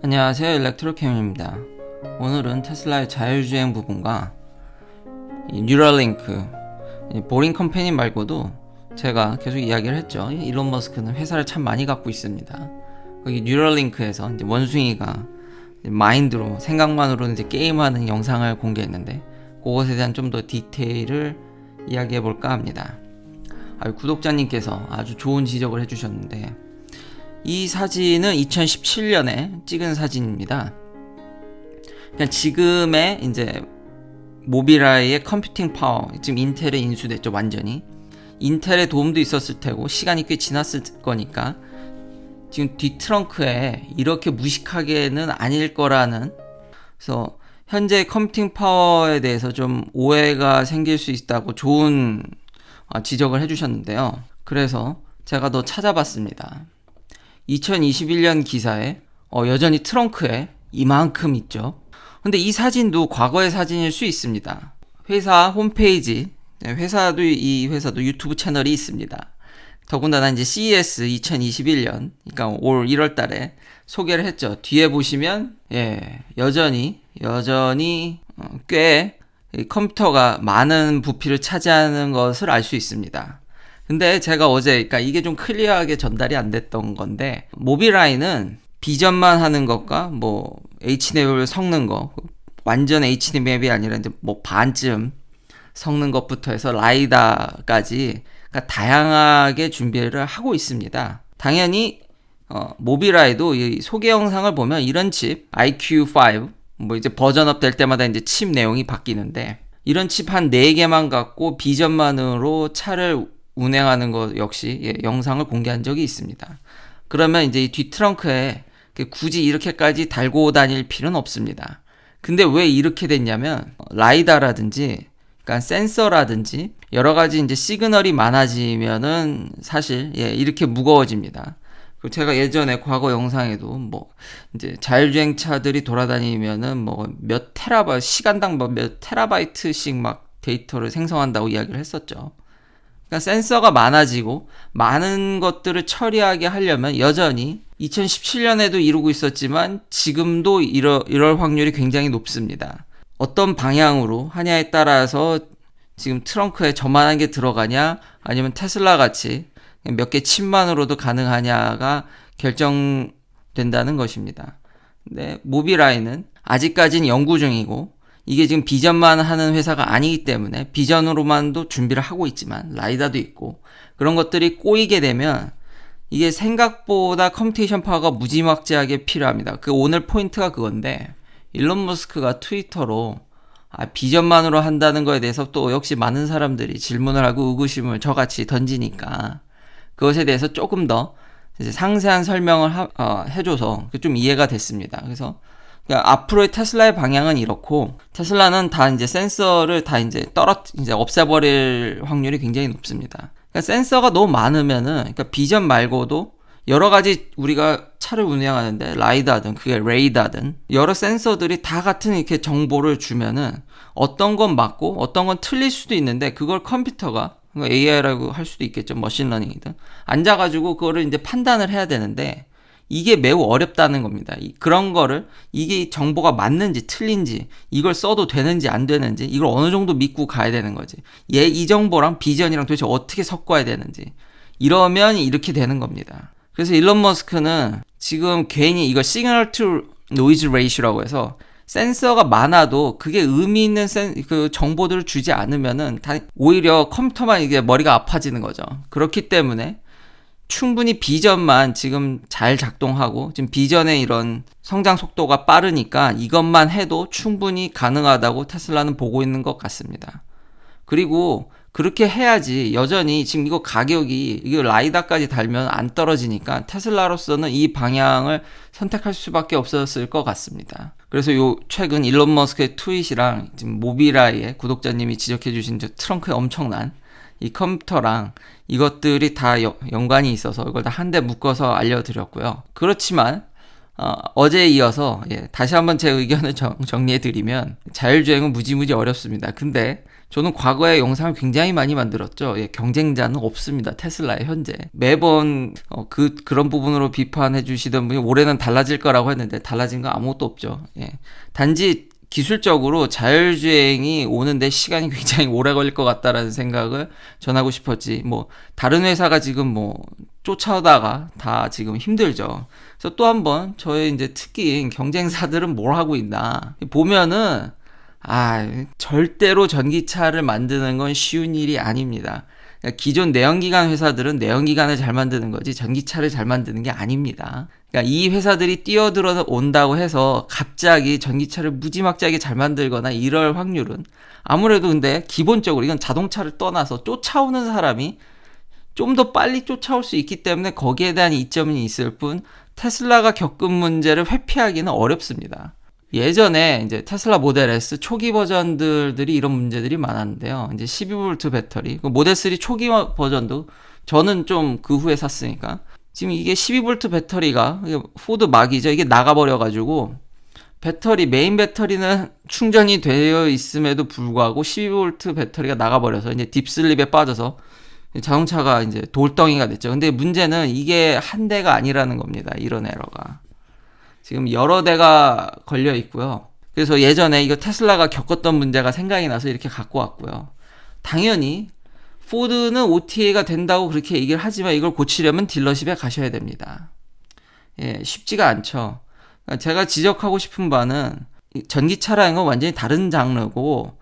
안녕하세요, 일렉트로캠입니다. 오늘은 테슬라의 자율주행 부분과 뉴럴링크, 보링 컴퍼니 말고도 제가 계속 이야기를 했죠. 일론 머스크는 회사를 참 많이 갖고 있습니다. 거기 뉴럴링크에서 이제 원숭이가 마인드로, 생각만으로 이제 게임하는 영상을 공개했는데, 그것에 대한 좀 더 디테일을 이야기해 볼까 합니다. 구독자님께서 아주 좋은 지적을 해주셨는데, 이 사진은 2017년에 찍은 사진입니다. 그러니까 지금의 이제 모빌아이의 컴퓨팅 파워, 지금 인텔에 인수됐죠, 완전히. 인텔의 도움도 있었을 테고 시간이 꽤 지났을 거니까 지금 뒤 트렁크에 이렇게 무식하게는 아닐 거라는, 그래서 현재 컴퓨팅 파워에 대해서 좀 오해가 생길 수 있다고 좋은 지적을 해주셨는데요. 그래서 제가 더 찾아봤습니다. 2021년 기사에 여전히 트렁크에 이만큼 있죠. 근데 이 사진도 과거의 사진일 수 있습니다. 회사 홈페이지, 이 회사도 유튜브 채널이 있습니다. 더군다나 이제 CES 2021년, 그러니까 올 1월 달에 소개를 했죠. 뒤에 보시면 여전히 꽤 컴퓨터가 많은 부피를 차지하는 것을 알 수 있습니다. 근데 제가 어제, 그러니까 이게 좀 클리어하게 전달이 안 됐던 건데, 모빌아이는 비전만 하는 것과 뭐 H랩을 섞는 거, 완전 H랩이 아니라 이제 뭐 반쯤 섞는 것부터 해서 라이다까지, 그러니까 다양하게 준비를 하고 있습니다. 당연히 모빌아이도 이 소개 영상을 보면 이런 칩 IQ5 뭐 이제 버전업 될 때마다 이제 칩 내용이 바뀌는데, 이런 칩 한 4개만 갖고 비전만으로 차를 운행하는 것 역시 영상을 공개한 적이 있습니다. 그러면 이제 이 뒤 트렁크에 굳이 이렇게까지 달고 다닐 필요는 없습니다. 근데 왜 이렇게 됐냐면, 라이다라든지, 그러니까 센서라든지 여러 가지 이제 시그널이 많아지면은 사실 이렇게 무거워집니다. 그리고 제가 예전에 과거 영상에도 뭐 이제 자율주행 차들이 돌아다니면은 뭐 몇 테라바이트, 시간당 뭐 몇 테라바이트씩 막 데이터를 생성한다고 이야기를 했었죠. 그러니까 센서가 많아지고 많은 것들을 처리하게 하려면 여전히 2017년에도 이루고 있었지만 지금도 이럴 확률이 굉장히 높습니다. 어떤 방향으로 하냐에 따라서 지금 트렁크에 저만한 게 들어가냐, 아니면 테슬라 같이 몇 개 칩만으로도 가능하냐가 결정된다는 것입니다. 근데 모빌아이는 아직까지는 연구 중이고, 이게 지금 비전만 하는 회사가 아니기 때문에 비전으로만도 준비를 하고 있지만 라이다도 있고, 그런 것들이 꼬이게 되면 이게 생각보다 컴퓨테이션 파워가 무지막지하게 필요합니다. 오늘 포인트가 그건데, 일론 머스크가 트위터로 비전만으로 한다는 거에 대해서 또 역시 많은 사람들이 질문을 하고 의구심을 저같이 던지니까 그것에 대해서 조금 더 이제 상세한 설명을 해줘서 좀 이해가 됐습니다. 그래서 그러니까 앞으로의 테슬라의 방향은 이렇고, 테슬라는 다 이제 센서를 다 이제 없애버릴 확률이 굉장히 높습니다. 그러니까 센서가 너무 많으면은, 그러니까 비전 말고도 여러 가지 우리가 차를 운행하는데 라이다든 그게 레이다든 여러 센서들이 다 같은 이렇게 정보를 주면은 어떤 건 맞고 어떤 건 틀릴 수도 있는데, 그걸 컴퓨터가, AI라고 할 수도 있겠죠, 머신러닝이든, 앉아가지고 그거를 이제 판단을 해야 되는데 이게 매우 어렵다는 겁니다. 그런 거를, 이게 정보가 맞는지 틀린지, 이걸 써도 되는지 안 되는지, 이걸 어느 정도 믿고 가야 되는 거지, 이 정보랑 비전이랑 도대체 어떻게 섞어야 되는지, 이러면 이렇게 되는 겁니다. 그래서 일론 머스크는 지금 괜히 이거 시그널 투 노이즈 레이쇼라고 해서 센서가 많아도 그게 의미 있는 그 정보들을 주지 않으면은 오히려 컴퓨터만 이게 머리가 아파지는 거죠. 그렇기 때문에 충분히 비전만 지금 잘 작동하고, 지금 비전의 이런 성장 속도가 빠르니까 이것만 해도 충분히 가능하다고 테슬라는 보고 있는 것 같습니다. 그리고 그렇게 해야지, 여전히 지금 이거 가격이, 이거 라이다까지 달면 안 떨어지니까 테슬라로서는 이 방향을 선택할 수밖에 없었을 것 같습니다. 그래서 최근 일론 머스크의 트윗이랑 지금 모빌아이의 구독자님이 지적해 주신 트렁크에 엄청난 이 컴퓨터랑 이것들이 다 연관이 있어서 이걸 다 한데 묶어서 알려드렸고요. 그렇지만 어제에 이어서 다시 한번 제 의견을 정리해드리면, 자율주행은 무지무지 어렵습니다. 근데 저는 과거에 영상을 굉장히 많이 만들었죠. 예, 경쟁자는 없습니다. 테슬라에 현재. 매번 그런 부분으로 비판해 주시던 분이 올해는 달라질 거라고 했는데 달라진 거 아무것도 없죠. 예. 단지 기술적으로 자율주행이 오는데 시간이 굉장히 오래 걸릴 것 같다라는 생각을 전하고 싶었지. 뭐 다른 회사가 지금 뭐 쫓아오다가 다 지금 힘들죠. 그래서 또 한번 저의 이제 특기인 경쟁사들은 뭘 하고 있나 보면은 절대로 전기차를 만드는 건 쉬운 일이 아닙니다. 그러니까 기존 내연기관 회사들은 내연기관을 잘 만드는 거지 전기차를 잘 만드는 게 아닙니다. 그러니까 이 회사들이 뛰어들어 온다고 해서 갑자기 전기차를 무지막지하게 잘 만들거나 이럴 확률은 아무래도 근데 기본적으로 이건 자동차를 떠나서 쫓아오는 사람이 좀 더 빨리 쫓아올 수 있기 때문에 거기에 대한 이점이 있을 뿐 테슬라가 겪은 문제를 회피하기는 어렵습니다. 예전에 이제 테슬라 모델 S 초기 버전들이 이런 문제들이 많았는데요. 이제 12V 배터리, 모델 3 초기 버전도 저는 좀 그 후에 샀으니까 지금 이게 12V 배터리가 포드 막이죠. 이게 나가버려가지고 메인 배터리는 충전이 되어 있음에도 불구하고 12V 배터리가 나가버려서 이제 딥슬립에 빠져서 자동차가 이제 돌덩이가 됐죠. 근데 문제는 이게 한 대가 아니라는 겁니다. 이런 에러가. 지금 여러 대가 걸려 있고요. 그래서 예전에 이거 테슬라가 겪었던 문제가 생각이 나서 이렇게 갖고 왔고요. 당연히 포드는 OTA가 된다고 그렇게 얘기를 하지만 이걸 고치려면 딜러십에 가셔야 됩니다. 예, 쉽지가 않죠. 그러니까 제가 지적하고 싶은 바는 전기차라는 건 완전히 다른 장르고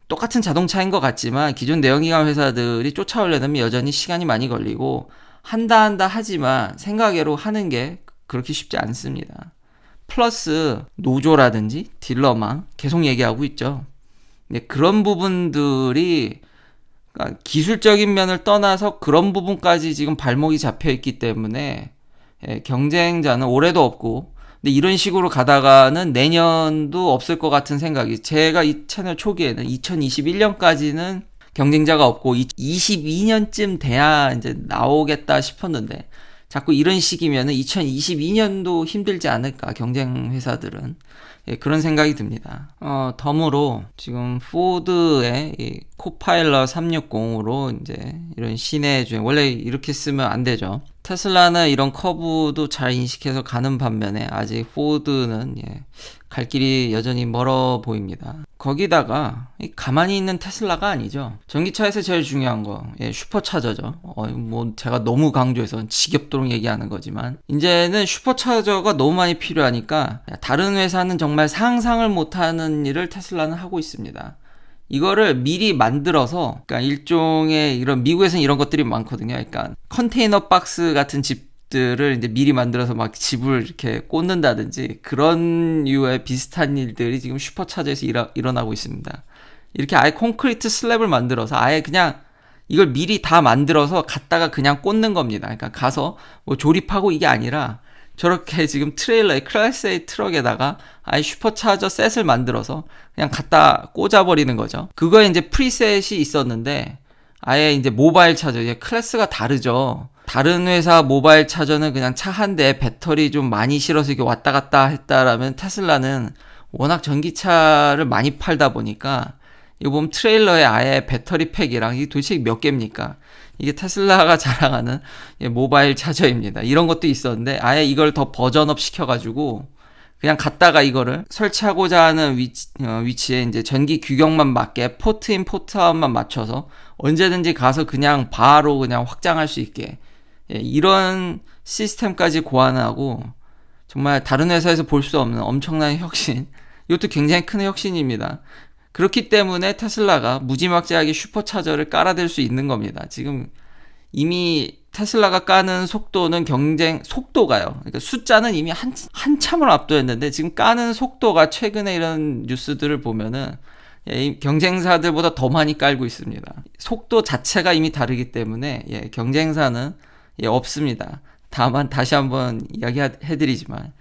똑같은 자동차인 것 같지만 기존 내연기관 회사들이 쫓아오려면 여전히 시간이 많이 걸리고 한다 하지만 생각외로 하는 게 그렇게 쉽지 않습니다. 플러스 노조라든지 딜러망 계속 얘기하고 있죠. 근데 그런 부분들이 그러니까 기술적인 면을 떠나서 그런 부분까지 지금 발목이 잡혀 있기 때문에 경쟁자는 올해도 없고 근데 이런 식으로 가다가는 내년도 없을 것 같은 생각이 제가 이 채널 초기에는 2021년까지는 경쟁자가 없고 22년쯤 돼야 이제 나오겠다 싶었는데 자꾸 이런 식이면은 2022년도 힘들지 않을까 경쟁 회사들은 그런 생각이 듭니다. 덤으로 지금 포드의 이 코파일럿 360으로 이제 이런 시내 주행 원래 이렇게 쓰면 안 되죠. 테슬라는 이런 커브도 잘 인식해서 가는 반면에 아직 포드는 갈 길이 여전히 멀어 보입니다. 거기다가 가만히 있는 테슬라가 아니죠. 전기차에서 제일 중요한 거 슈퍼차저죠. 뭐 제가 너무 강조해서 지겹도록 얘기하는 거지만 이제는 슈퍼차저가 너무 많이 필요하니까 다른 회사는 정말 상상을 못하는 일을 테슬라는 하고 있습니다. 이거를 미리 만들어서 그러니까 일종의 이런 미국에서는 이런 것들이 많거든요. 그러니까 컨테이너 박스 같은 집들을 이제 미리 만들어서 막 집을 이렇게 꽂는다든지 그런 류의 비슷한 일들이 지금 슈퍼차저에서 일어나고 있습니다. 이렇게 아예 콘크리트 슬랩을 만들어서 아예 그냥 이걸 미리 다 만들어서 갖다가 그냥 꽂는 겁니다. 그러니까 가서 뭐 조립하고 이게 아니라 저렇게 지금 트레일러에 클래스 A 트럭에다가 아예 슈퍼차저 셋을 만들어서 그냥 갖다 꽂아버리는 거죠. 그거에 이제 프리셋이 있었는데 아예 이제 모바일 차저, 클래스가 다르죠. 다른 회사 모바일 차저는 그냥 차 한 대에 배터리 좀 많이 실어서 이렇게 왔다 갔다 했다라면 테슬라는 워낙 전기차를 많이 팔다 보니까 이거 보면 트레일러에 아예 배터리 팩이랑 이게 도대체 몇 개입니까? 이게 테슬라가 자랑하는 모바일 차저입니다. 이런 것도 있었는데 아예 이걸 더 버전업 시켜가지고 그냥 갖다가 이거를 설치하고자 하는 위치에 이제 전기 규격만 맞게 포트인 포트아웃만 맞춰서 언제든지 가서 그냥 바로 그냥 확장할 수 있게 이런 시스템까지 고안하고 정말 다른 회사에서 볼 수 없는 엄청난 혁신. 이것도 굉장히 큰 혁신입니다. 그렇기 때문에 테슬라가 무지막지하게 슈퍼차저를 깔아댈 수 있는 겁니다. 지금 이미 테슬라가 까는 속도는 속도가요. 그러니까 숫자는 이미 한참을 압도했는데 지금 까는 속도가 최근에 이런 뉴스들을 보면은 경쟁사들보다 더 많이 깔고 있습니다. 속도 자체가 이미 다르기 때문에 경쟁사는 없습니다. 다만 다시 한번 이야기해드리지만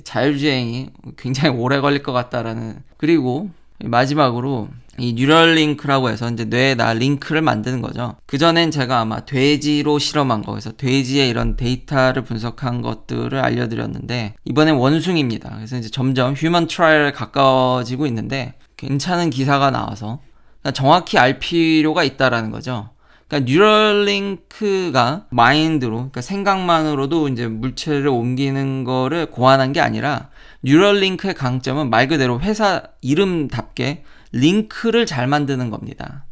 자율주행이 굉장히 오래 걸릴 것 같다라는 그리고 마지막으로 이 뉴럴링크라고 해서 이제 뇌에다 링크를 만드는 거죠. 그전엔 제가 아마 돼지로 실험한 거, 그래서 돼지의 이런 데이터를 분석한 것들을 알려드렸는데 이번엔 원숭이입니다. 그래서 이제 점점 휴먼 트라이얼에 가까워지고 있는데 괜찮은 기사가 나와서 그러니까 정확히 알 필요가 있다라는 거죠. 그러니까 뉴럴링크가 마인드로, 그러니까 생각만으로도 이제 물체를 옮기는 거를 고안한 게 아니라, 뉴럴링크의 강점은 말 그대로 회사 이름답게 링크를 잘 만드는 겁니다.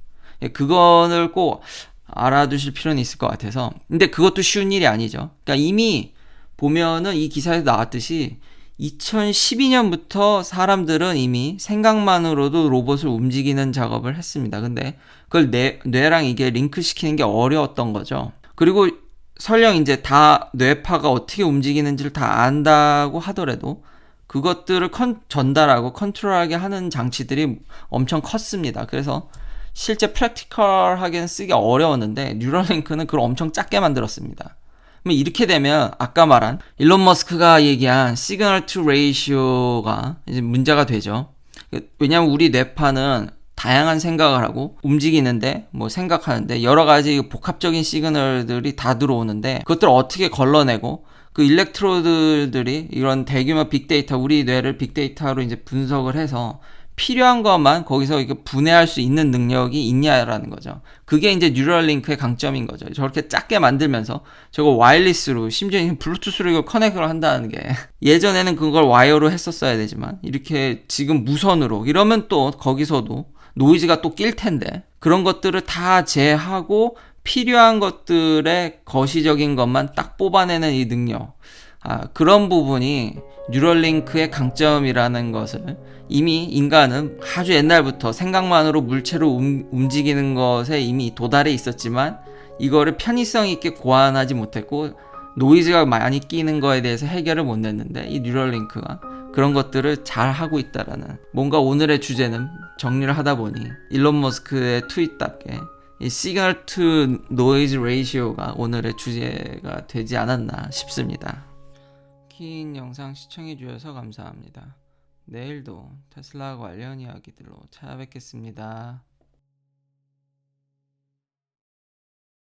그거를 꼭 알아두실 필요는 있을 것 같아서. 근데 그것도 쉬운 일이 아니죠. 그러니까 이미 보면은 이 기사에서 나왔듯이 2012년부터 사람들은 이미 생각만으로도 로봇을 움직이는 작업을 했습니다. 근데 그걸 뇌랑 이게 링크 시키는 게 어려웠던 거죠. 그리고 설령 이제 다 뇌파가 어떻게 움직이는지를 다 안다고 하더라도 그것들을 전달하고 컨트롤하게 하는 장치들이 엄청 컸습니다. 그래서 실제 프랙티컬하게는 쓰기 어려웠는데 뉴럴링크는 그걸 엄청 작게 만들었습니다. 그럼 이렇게 되면 아까 말한 일론 머스크가 얘기한 시그널 투 레이시오가 이제 문제가 되죠. 왜냐하면 우리 뇌파는 다양한 생각을 하고 움직이는데 뭐 생각하는데 여러 가지 복합적인 시그널들이 다 들어오는데 그것들을 어떻게 걸러내고 그 일렉트로드들이 이런 대규모 빅데이터, 우리 뇌를 빅데이터로 이제 분석을 해서 필요한 것만 거기서 이거 분해할 수 있는 능력이 있냐라는 거죠. 그게 이제 뉴럴링크의 강점인 거죠. 저렇게 작게 만들면서 저거 와이어리스로, 심지어 블루투스로 이걸 커넥을 한다는 게 예전에는 그걸 와이어로 했었어야 되지만 이렇게 지금 무선으로 이러면 또 거기서도 노이즈가 또 낄 텐데 그런 것들을 다 제하고 필요한 것들의 거시적인 것만 딱 뽑아내는 이 능력, 그런 부분이 뉴럴링크의 강점이라는 것을 이미 인간은 아주 옛날부터 생각만으로 물체를 움직이는 것에 이미 도달해 있었지만 이거를 편의성 있게 고안하지 못했고 노이즈가 많이 끼는 거에 대해서 해결을 못 냈는데 이 뉴럴링크가 그런 것들을 잘 하고 있다라는, 뭔가 오늘의 주제는 정리를 하다 보니 일론 머스크의 트윗답게 이 시그널 투 노이즈 레이시오가 오늘의 주제가 되지 않았나 싶습니다. 긴 영상 시청해주셔서 감사합니다. 내일도 테슬라 관련 이야기들로 찾아뵙겠습니다.